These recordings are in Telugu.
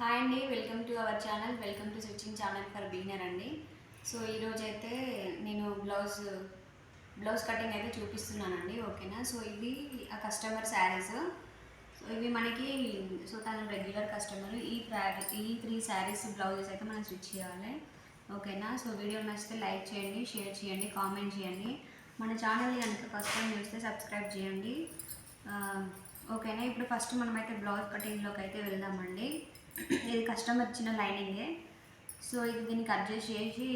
హాయ్ అండి, welcome to our channel. Welcome to switching channel for beginner అండి. సో ఈరోజు అయితే నేను బ్లౌజ్ కటింగ్ అయితే చూపిస్తున్నానండి. ఓకేనా. సో ఇవి ఆ కస్టమర్ శారీస్. సో ఇవి మనకి తను రెగ్యులర్ కస్టమర్. ఈ 3 శారీస్ బ్లౌజెస్ అయితే మనం స్టిచ్ చేయాలి. ఓకేనా. సో వీడియో నచ్చితే లైక్ చేయండి, షేర్ చేయండి, కామెంట్ చేయండి. మన ఛానల్ని కనుక ఫస్ట్ టైం చూస్తే సబ్స్క్రైబ్ చేయండి. ఓకేనా. ఇప్పుడు ఫస్ట్ మనమైతే బ్లౌజ్ కటింగ్లోకి అయితే వెళ్దామండి. ఇది కస్టమర్ ఇచ్చిన లైనింగే. సో ఇది దీన్ని కట్ చేసి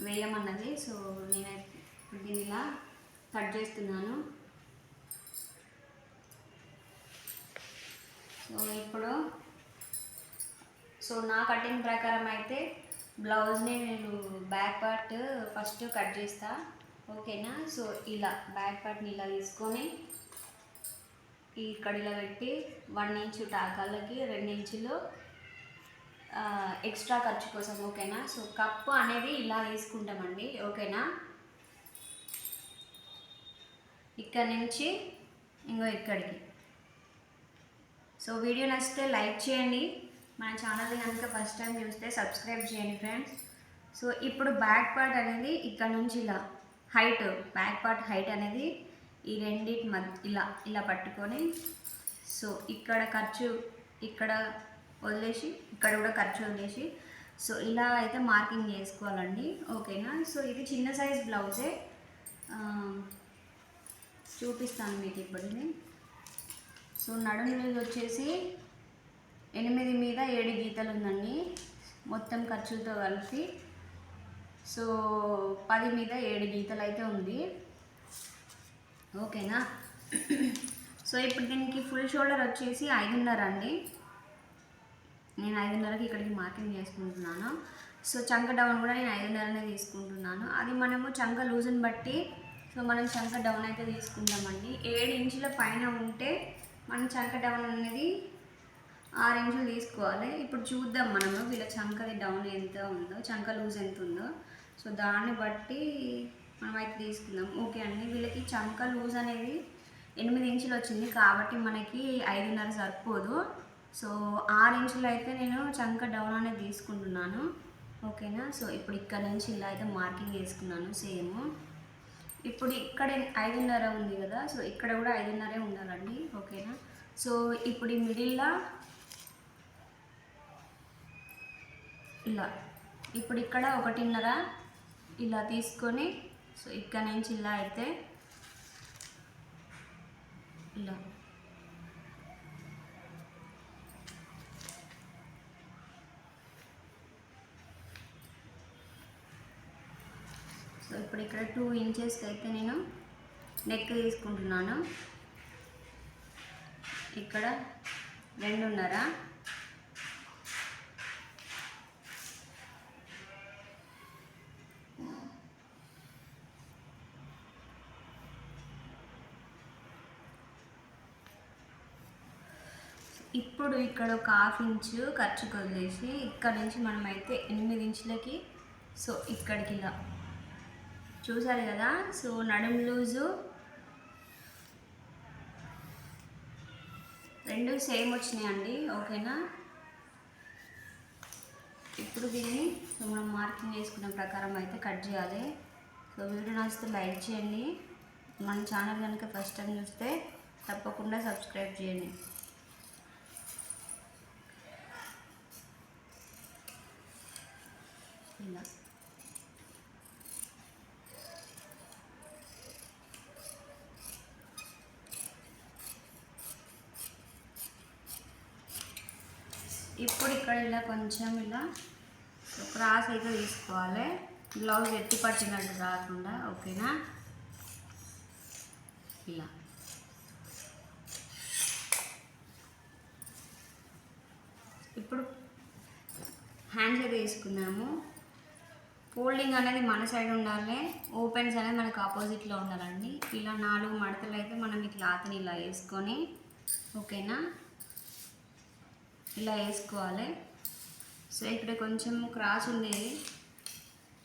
వేయమన్నది. సో నేనైతే దీన్ని ఇలా కట్ చేస్తున్నాను. సో నా కటింగ్ ప్రకారం అయితే బ్లౌజ్ని నేను బ్యాక్ పార్ట్ ఫస్ట్ కట్ చేస్తా. ఓకేనా. సో ఇలా బ్యాక్ పార్ట్ని ఇలా తీసుకొని ఇక్కడ ఇలా పెట్టి 1 ఇంచు టాకాలకి 2 ఇంచులు ఎక్స్ట్రా ఖర్చు కోసం. ఓకేనా. సో కప్పు అనేది ఇలా తీసుకుంటామండి. ఓకేనా. ఇక్కడ నుంచి ఇక్కడికి. సో వీడియో నచ్చితే లైక్ చేయండి. మన ఛానల్ని కనుక ఫస్ట్ టైం చూస్తే సబ్స్క్రైబ్ చేయండి ఫ్రెండ్స్. సో ఇప్పుడు బ్యాక్ పార్ట్ అనేది ఇక్కడ నుంచి ఇలా బ్యాక్ పార్ట్ హైట్ అనేది ఈ రెండింటి మధ్య ఇలా పట్టుకొని, సో ఇక్కడ ఖర్చు ఇక్కడ వదిలేసి, ఇక్కడ కూడా ఖర్చు వదిలేసి, సో ఇలా అయితే మార్కింగ్ చేసుకోవాలండి. ఓకేనా. సో ఇది చిన్న సైజ్ బ్లౌజే, చూపిస్తాను మీకు ఇప్పుడు. సో నడుము లూజ్ వచ్చేసి 8 మీద 7 గీతలు ఉందండి మొత్తం ఖర్చులతో కలిపి. సో 10 మీద 7 గీతలు అయితే ఉంది. ఓకేనా. సో ఇప్పుడు దీనికి ఫుల్ షోల్డర్ వచ్చేసి 5.5 అండి. నేను 5.5కి ఇక్కడికి మార్కింగ్ చేసుకుంటున్నాను. సో చంక డౌన్ కూడా నేను 5.5 తీసుకుంటున్నాను. అది మనము చంక లూజ్ని బట్టి సో మనం చంక డౌన్ అయితే తీసుకుంటామండి. 7 ఇంచుల పైన ఉంటే మనం చంక డౌన్ అనేది 6 ఇంచులు తీసుకోవాలి. ఇప్పుడు చూద్దాం మనము వీళ్ళ చంకది డౌన్ ఎంత ఉందో, చంక లూజ్ ఎంత ఉందో. సో దాన్ని బట్టి మనం అయితే తీసుకుందాం. ఓకే అండి. వీళ్ళకి చంక లూజ్ అనేది 8 ఇంచులు వచ్చింది కాబట్టి మనకి 5.5 సరిపోదు. సో 6 ఇంచులు అయితే నేను చంక డౌన్ అనేది తీసుకుంటున్నాను. ఓకేనా. సో ఇప్పుడు ఇక్కడ నుంచి ఇలా అయితే మార్కింగ్ చేసుకున్నాను సేమ్. ఇప్పుడు ఇక్కడ 5.5 ఉంది కదా. సో ఇక్కడ కూడా 5.5 ఉండాలండి. ఓకేనా. సో ఇప్పుడు ఈ మిడిల్లో ఇలా, ఇప్పుడు ఇక్కడ 1.5 ఇలా తీసుకొని, సో ఇక్కడ నుంచి ఇలా అయితే ఇలా సో ఇప్పుడు ఇక్కడ 2 ఇంచెస్కి అయితే నేను నెక్ తీసుకుంటున్నాను. ఇక్కడ 2.5, ఇప్పుడు ఇక్కడ ఒక 1/2 ఇంచు ఖర్చుకు వదిలేసి ఇక్కడ నుంచి మనమైతే 8 ఇంచులకి సో ఇక్కడికి ఇలా చూసారు కదా. సో నడుము లూజు 2 సేమ్ వచ్చినాయండి. ఓకేనా. ఇప్పుడు దీన్ని సో మనం మార్కింగ్ చేసుకున్న ప్రకారం అయితే కట్ చేయాలి. సో వీడియో నచ్చితే లైక్ చేయండి. మన ఛానల్ కనుక ఫస్ట్ టైం చూస్తే తప్పకుండా సబ్స్క్రైబ్ చేయండి. ఇలా ఇప్పుడు ఇక్కడ ఇలా కొంచెం ఇలా క్రాస్ అయితే తీసుకోవాలి, బ్లౌజ్ ఎత్తి పట్టినట్టు రాకుండా. ఓకేనా. ఇలా ఇప్పుడు హ్యాండ్స్ అయితే తీసుకున్నాము. ఫోల్డింగ్ అనేది మన సైడ్ ఉండాలి, ఓపెన్స్ అనేది మనకు ఆపోజిట్లో ఉండాలండి. ఇలా 4 మడతలు అయితే మనం ఈ క్లాత్ని ఇలా వేసుకొని, ఓకేనా, ఇలా వేసుకోవాలి. సో ఇక్కడ కొంచెం క్రాస్ ఉండేది.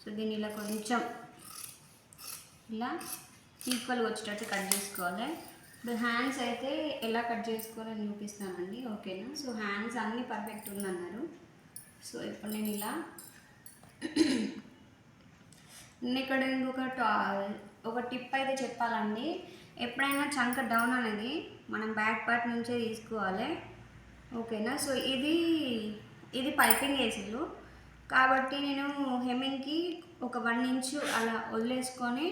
సో దీన్ని ఇలా కొంచెం ఇలా ఈక్వల్గా వచ్చేటట్టు కట్ చేసుకోవాలి. ఇప్పుడు హ్యాండ్స్ అయితే ఎలా కట్ చేసుకోవాలని చూపిస్తానండి, ఓకేనా. సో హ్యాండ్స్ అన్నీ పర్ఫెక్ట్ ఉందన్నారు. సో ఇప్పుడు నేను ఇలా నేను ఇక్కడ ఒక టిప్ అయితే చెప్పాలండి. ఎప్పుడైనా చంక డౌన్ అనేది మనం బ్యాక్ పార్ట్ నుంచే తీసుకోవాలి, ఓకేనా. సో ఇది పైపింగ్ వేసిళ్ళు కాబట్టి నేను హెమ్మింగ్కి ఒక 1 ఇంచు అలా వదిలేసుకొని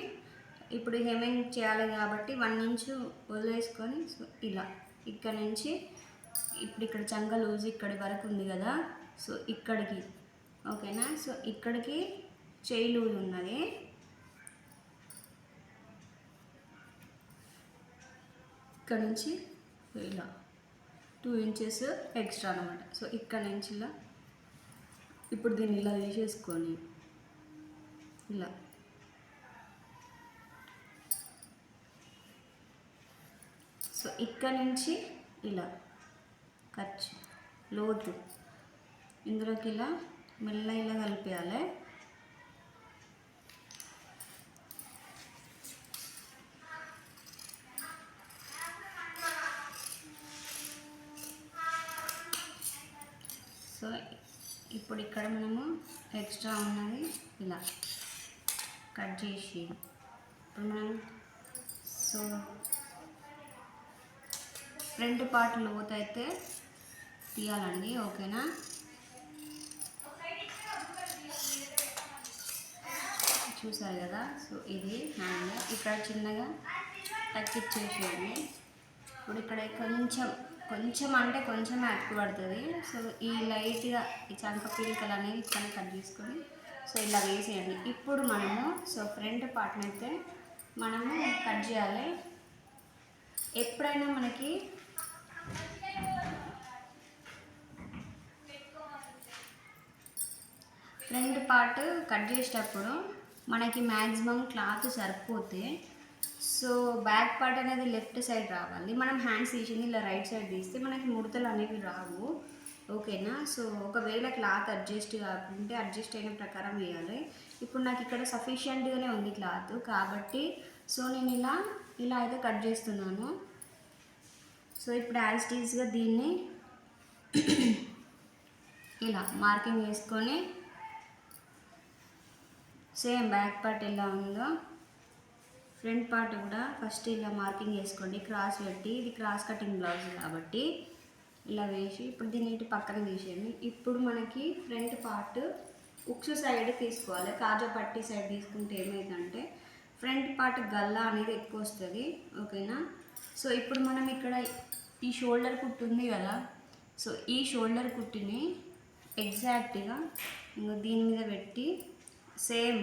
ఇప్పుడు హెమ్మింగ్ చేయాలి కాబట్టి 1 ఇంచు వదిలేసుకొని సో ఇలా ఇక్కడ నుంచి ఇప్పుడు ఇక్కడ చంక లూజ్ ఇక్కడి వరకు ఉంది కదా, సో ఇక్కడికి ఓకేనా. సో ఇక్కడికి చేయి లూజ్ ఉన్నది, ఇక్కడ నుంచి ఇలా 2 ఇంచెస్ ఎక్స్ట్రా అనమాట. సో ఇక్కడ నుంచి ఇలా ఇప్పుడు దీన్ని ఇలా తీసేసుకొని ఇలా సో ఇక్కడ నుంచి ఇలా ఖర్చు లోతు ఇందులోకి ఇలా మెల్ల ఇలా కలిపేయాలి. సో ఇప్పుడు ఇక్కడ మనము ఎక్స్ట్రా ఉన్నది ఇలా కట్ చేసి ఇప్పుడు మనం సో ఫ్రంట్ పార్ట్ లోతు అయితే తీయాలండి, ఓకేనా. చూసారు కదా. సో ఇది హ్యాండ్ ఇక్కడ చిన్నగా తగ్గిచ్చేసేయండి. ఇప్పుడు ఇక్కడ కొంచెం అంటే కొంచెం యాక్ట్ పడుతుంది. సో ఈ లైట్గా ఈ చంక పీలికలు అనేవి ఇక్కడ కట్ చేసుకొని సో ఇలా వేసేయండి. ఇప్పుడు మనము సో ఫ్రంట్ పార్ట్ని అయితే మనము కట్ చేయాలి. ఎప్పుడైనా మనకి ఫ్రంట్ పార్ట్ కట్ చేసేటప్పుడు మనకి మ్యాక్సిమం క్లాత్ సరిపోతే సో బ్యాక్ పార్ట్ అనేది లెఫ్ట్ సైడ్ రావాలి. మనం హ్యాండ్స్ తీసింది ఇలా రైట్ సైడ్ తీస్తే మనకి ముడతలు అనేవి రావు, ఓకేనా. సో ఒకవేళ క్లాత్ అడ్జస్ట్ కాకుంటే అడ్జస్ట్ అయిన ప్రకారం వేయాలి. ఇప్పుడు నాకు ఇక్కడ సఫిషియెంట్గానే ఉంది క్లాత్ కాబట్టి సో నేను ఇలా అయితే కట్ చేస్తున్నాను. సో ఇప్పుడు యాజ్ ఇట్ ఈజ్గా దీన్ని ఇలా మార్కింగ్ వేసుకొని సేమ్ బ్యాక్ పార్ట్ ఎలా ఉందో ఫ్రంట్ పార్ట్ కూడా ఫస్ట్ ఇలా మార్కింగ్ వేసుకోండి, క్రాస్ పెట్టి. ఇది క్రాస్ కటింగ్ బ్లౌజ్ కాబట్టి ఇలా వేసి ఇప్పుడు దీన్ని ఇటు పక్కన తీసేయండి. ఇప్పుడు మనకి ఫ్రంట్ పార్ట్ ఉక్సు సైడ్ తీసుకోవాలి. కాజా పట్టి సైడ్ తీసుకుంటే ఏమైందంటే ఫ్రంట్ పార్ట్ గల్లా అనేది ఎక్కువ వస్తుంది, ఓకేనా. సో ఇప్పుడు మనం ఇక్కడ ఈ షోల్డర్ కుట్టు ఉంది కదా, సో ఈ షోల్డర్ కుట్టుని ఎగ్జాక్ట్గా దీని మీద పెట్టి సేమ్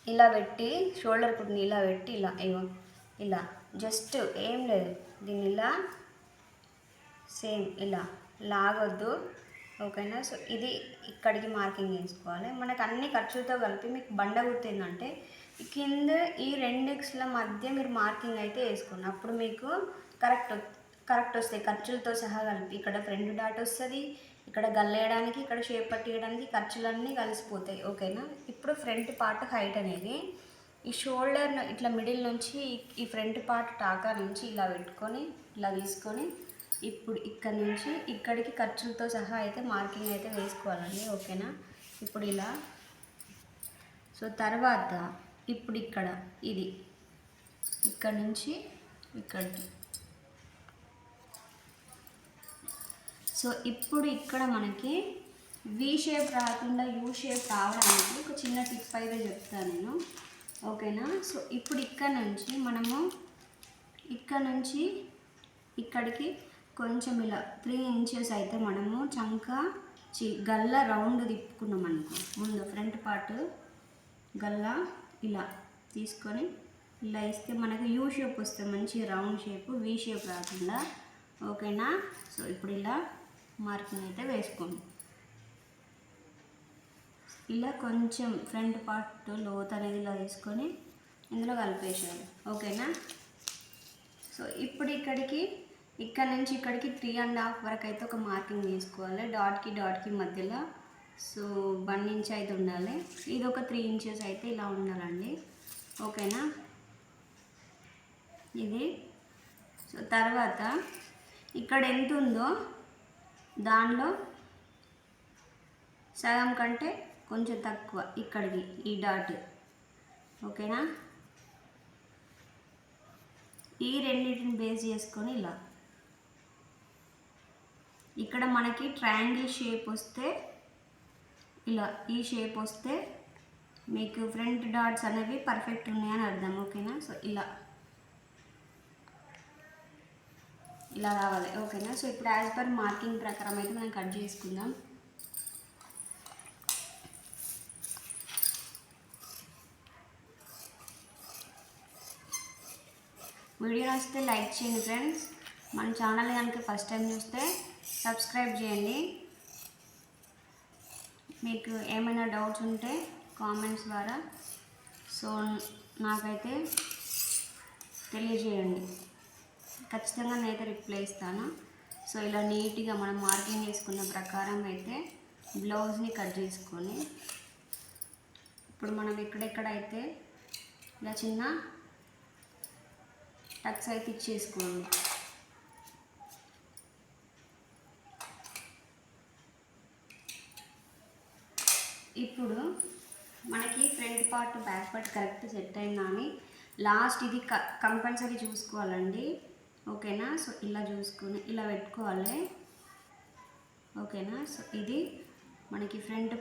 ఇలా పెట్టి షోల్డర్ కుట్ని ఇలా పెట్టి ఇలా జస్ట్ ఏం లేదు దీన్ని ఇలా సేమ్ ఇలా లాగొద్దు, ఓకేనా. సో ఇది ఇక్కడికి మార్కింగ్ వేసుకోవాలి. మనకు అన్ని ఖర్చులతో కలిపి మీకు బండ గుర్తుందంటే కింద ఈ 2 ఎక్స్ల మధ్య మీరు మార్కింగ్ అయితే వేసుకోండి. అప్పుడు మీకు కరెక్ట్ వస్తాయి ఖర్చులతో సహా కలిపి. ఇక్కడ ఫ్రంట్ డాట్ వస్తుంది, ఇక్కడ గల్లేయడానికి, ఇక్కడ షేప్ పట్టియడానికి ఖర్చులన్నీ కలిసిపోతాయి, ఓకేనా. ఇప్పుడు ఫ్రంట్ పార్ట్ హైట్ అనేది ఈ షోల్డర్ ఇట్లా మిడిల్ నుంచి ఈ ఫ్రంట్ పార్ట్ టాకా నుంచి ఇలా పెట్టుకొని ఇలా తీసుకొని ఇప్పుడు ఇక్కడ నుంచి ఇక్కడికి ఖర్చులతో సహా అయితే మార్కింగ్ అయితే వేసుకోవాలండి, ఓకేనా. ఇప్పుడు ఇలా సో తర్వాత ఇప్పుడు ఇక్కడ ఇది ఇక్కడ నుంచి ఇక్కడికి సో ఇప్పుడు ఇక్కడ మనకి వి షేప్ రాకుండా యూ షేప్ రావడానికి ఒక చిన్న టిప్ అయితే చెప్తాను నేను, ఓకేనా. సో ఇప్పుడు ఇక్కడ నుంచి మనము ఇక్కడ నుంచి ఇక్కడికి కొంచెం ఇలా 3 ఇంచెస్ అయితే మనము చంక గల్ల రౌండ్ తిప్పుకున్నాం అనుకో. ముందు ఫ్రంట్ పార్ట్ గల్ల ఇలా తీసుకొని ఇలా ఇస్తే మనకు యూ షేప్ వస్తుంది, మంచి రౌండ్ షేప్, వి షేప్ రాకుండా, ఓకేనా. సో ఇప్పుడు ఇలా మార్కింగ్ అయితే వేసుకోండి. ఇలా కొంచెం ఫ్రంట్ పార్ట్ లోత్ అనేది ఇలా తీసుకొని ఇందులో కలిపేసేయాలి, ఓకేనా. సో ఇప్పుడు ఇక్కడ నుంచి ఇక్కడికి 3.5 వరకు అయితే ఒక మార్కింగ్ వేసుకోవాలి. డాట్కి మధ్యలో సో 1 ఇంచ్ అయితే ఉండాలి. ఇది ఒక 3 ఇంచెస్ అయితే ఇలా ఉండాలండి. ఓకేనా. ఇది సో తర్వాత ఇక్కడ ఎంత ఉందో దానిలో సగం కంటే కొంచెం తక్కువ ఇక్కడికి ఈ డాట్. ఓకేనా. ఈ రెండింటిని బేస్ చేసుకొని ఇలా ఇక్కడ మనకి ట్రయాంగిల్ షేప్ వస్తే ఇలా ఈ షేప్ వస్తే మీకు ఫ్రంట్ డాట్స్ అనేవి పర్ఫెక్ట్ ఉన్నాయని అర్థం. ఓకేనా. సో ఇలా రావాలి. ఓకేనా. సో ఇప్పుడు యాజ్ పర్ మార్కింగ్ ప్రకారం అయితే మనం కట్ చేసుకుందాం. వీడియో నచ్చితే లైక్ చేయండి ఫ్రెండ్స్. మన ఛానల్ కనుక ఫస్ట్ టైం చూస్తే సబ్స్క్రైబ్ చేయండి. మీకు ఏమైనా డౌట్స్ ఉంటే కామెంట్స్ ద్వారా సో నాకైతే తెలియజేయండి. ఖచ్చితంగా నేనైతే రిప్లై ఇస్తాను. సో ఇలా నీట్గా మనం మార్కింగ్ చేసుకున్న ప్రకారం అయితే బ్లౌజ్ని కట్ చేసుకొని ఇప్పుడు మనం ఎక్కడెక్కడైతే ఇలా చిన్న టక్స్ అయితే ఇచ్చేసుకోండి. ఇప్పుడు మనకి front part back part correct set అయిందా అని లాస్ట్ ఇది కంపల్సరీ చూసుకోవాలండి. ఓకేనా. సో ఇలా చూసుకొని ఇలా పెట్టుకోవాలి. ఓకేనా. సో ఇది మనకి ఫ్రంట్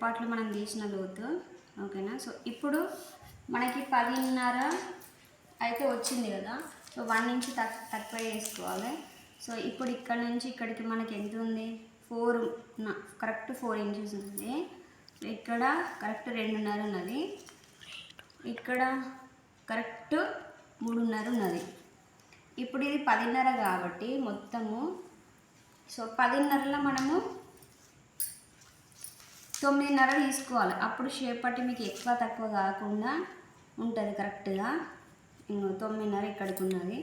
పార్ట్లో మనం తీసిన లోతు. ఓకేనా. సో ఇప్పుడు మనకి 10.5 అయితే వచ్చింది కదా. సో 1 ఇంచ్ తక్కువ వేసుకోవాలి. సో ఇప్పుడు ఇక్కడ నుంచి ఇక్కడికి మనకి ఎంత ఉంది, 4 కరెక్ట్ 4 ఇంచెస్ ఉంది. ఇక్కడ కరెక్ట్ 2.5 ఉన్నది. ఇక్కడ కరెక్ట్ 3.5 ఉన్నది. ఇప్పుడు ఇది 10.5 కాబట్టి మొత్తము సో 10.5లో మనము 9.5 తీసుకోవాలి. అప్పుడు షేప్ పట్టి మీకు ఎక్కువ తక్కువ కాకుండా ఉంటుంది కరెక్ట్గా. 9.5 ఇక్కడికి ఉన్నది.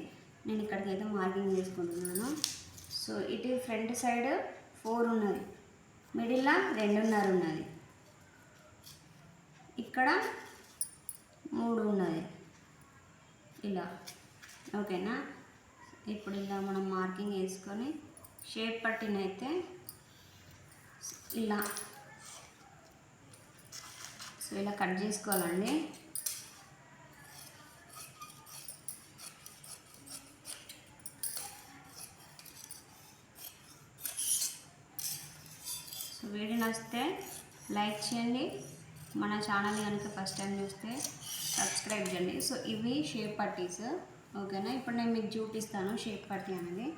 నేను ఇక్కడికైతే మార్కింగ్ చేసుకుంటున్నాను. సో ఇటు ఫ్రంట్ సైడ్ 4 ఉన్నది, మిడిల్లో 2.5 ఉన్నది, ఇక్కడ 3 ఉన్నది ఇలా. ఓకేనా. ఇప్పుడు ఇలా మనం మార్కింగ్ వేసుకొని షేప్ పట్టినైతే ఇలా సో ఇలా కట్ చేసుకోవాలండి. సో వీడియో నచ్చితే లైక్ చేయండి. మన ఛానల్ కనుక ఫస్ట్ టైం చూస్తే సబ్స్క్రైబ్ చేయండి. సో ఇవి షేప్ పట్టీస్. ఓకేనా. ఇప్పుడు నేను మీకు చూపిస్తాను షేప్ పట్టీ అనేది.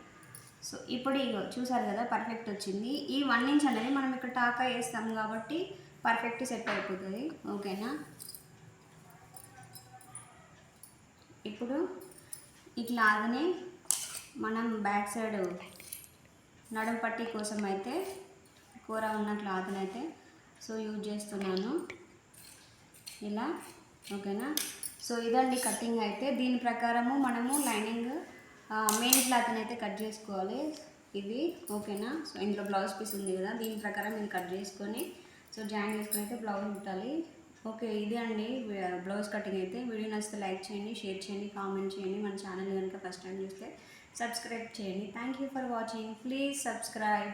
సో ఇప్పుడు ఇగో చూసారు కదా పర్ఫెక్ట్ వచ్చింది. ఈ 1 ఇంచ్ అనేది మనం ఇక్కడ టాకా వేస్తాం కాబట్టి పర్ఫెక్ట్ సెట్ అయిపోతుంది. ఓకేనా. ఇప్పుడు ఇట్లా ఆగని మనం బ్యాక్ సైడ్ నడుము పట్టీ కోసం అయితే కూర ఉన్న క్లాత్ని అయితే సో యూజ్ చేస్తున్నాను ఇలా. ఓకేనా. సో ఇదండి కటింగ్ అయితే. దీని ప్రకారము మనము లైనింగ్ మెయిన్ క్లాత్ని అయితే కట్ చేసుకోవాలి ఇది. ఓకేనా. సో ఇంట్లో బ్లౌజ్ పీస్ ఉంది కదా, దీని ప్రకారం ఇది కట్ చేసుకొని సో జాయిన్ చేసుకొని అయితే బ్లౌజ్ కుట్టాలి. ఓకే. ఇదే అండి బ్లౌజ్ కటింగ్ అయితే. వీడియో నచ్చితే లైక్ చేయండి, షేర్ చేయండి, కామెంట్ చేయండి. మన ఛానల్ కనుక ఫస్ట్ టైం చూస్తే సబ్స్క్రైబ్ చేయండి. Thank you for watching. Please subscribe.